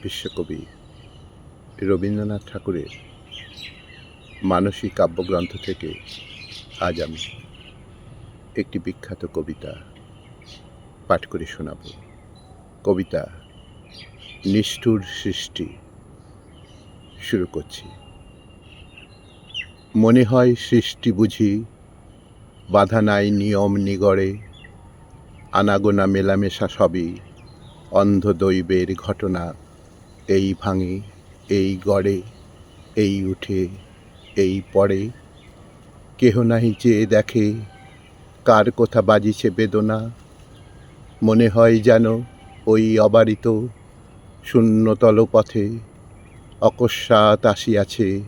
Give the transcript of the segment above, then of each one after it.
বিশ্বকবি রবীন্দ্রনাথ ঠাকুরের মানসী কাব্যগ্রন্থ থেকে আজ আমি একটি বিখ্যাত কবিতা পাঠ করে শোনাব। কবিতা নিষ্ঠুর সৃষ্টি। শুরু করছি। মনে হয় সৃষ্টি বুঝি বাধা নাই নিয়ম নিগড়ে, আনাগোনা মেলামেশা সবই অন্ধ দৈবের ঘটনা। এই ভাঙে, এই গড়ে, এই উঠে, এই পড়ে, কেহ নাহি চেয়ে দেখে কার কোথা বাজিছে বেদনা। মনে হয় যেন ওই অবারিত শূন্যতল পথে অকস্মাৎ আসিয়াছে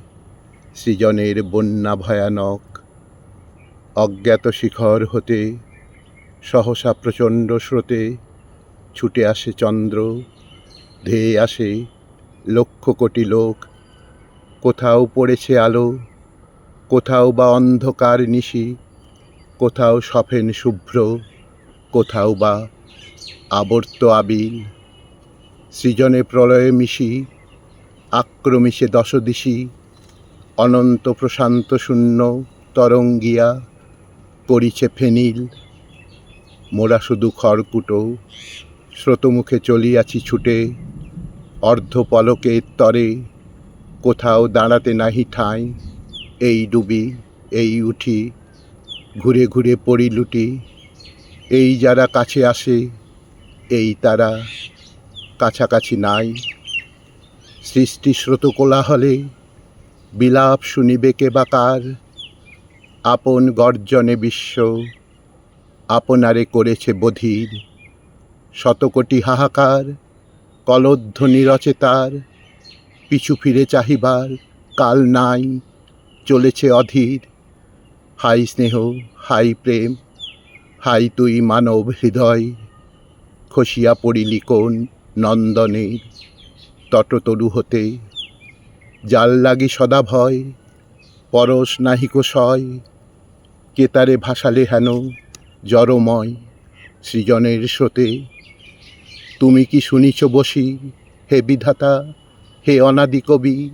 সৃজনের বন্যা ভয়ানক। অজ্ঞাত শিখর হতে সহসা প্রচণ্ড স্রোতে ছুটে আসে চন্দ্র, ধেয়ে আসে লক্ষ কোটি লোক। কোথাও পড়েছে আলো, কোথাও বা অন্ধকার নিশি, কোথাও সফেন শুভ্র, কোথাও বা আবর্ত আবিল। সৃজনে প্রলয়ে মিশি আক্রমিশে দশদিশি, অনন্ত প্রশান্ত শূন্য তরঙ্গিয়া করিছে ফেনিল। মোরা শুধু খড়কুটো স্রোতমুখে চলিয়াছি ছুটে, অর্ধ পলকের তরে কোথাও দাঁড়াতে নাহি ঠাঁই। এই ডুবি, এই উঠি, ঘুরে ঘুরে পড়ি লুটি। এই যারা কাছে আসে, এই তারা কাছাকাছি নাই। সৃষ্টি স্রোত কোলাহলে বিলাপ শুনিবে কে বা কার। আপন গর্জনে বিশ্ব আপনারে করেছে বধির। শতকোটি হাহাকার কলধ্বনি রচে তার, পিছু ফিরে চাহিবার কাল নাই, চলেছে অধীর। হাই স্নেহ, হাই প্রেম, হাই তুই মানব হৃদয়, খসিয়া পড়িলি কোন নন্দনের তটতরু হতে। জাল লাগি সদা ভয়, পরশ নাহিক সয়, কেতারে ভাসালে হেন জড়ময় সৃজনের স্রোতে। তুমি কি শুনিছ বসি হে বিধাতা, হে অনাদি কবি,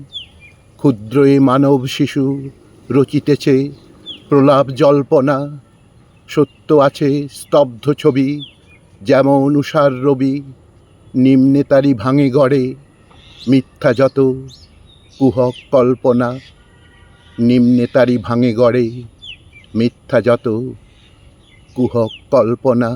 ক্ষুদ্র এ মানব শিশু রচিতেছে প্রলাপ জল্পনা। সত্য আছে স্তব্ধ ছবি যেমন উষার রবি, নিম্নে তারি ভাঙে গড়ে মিথ্যা যত কুহক কল্পনা। নিম্নে তারি ভাঙে গড়ে মিথ্যা যত কুহক কল্পনা।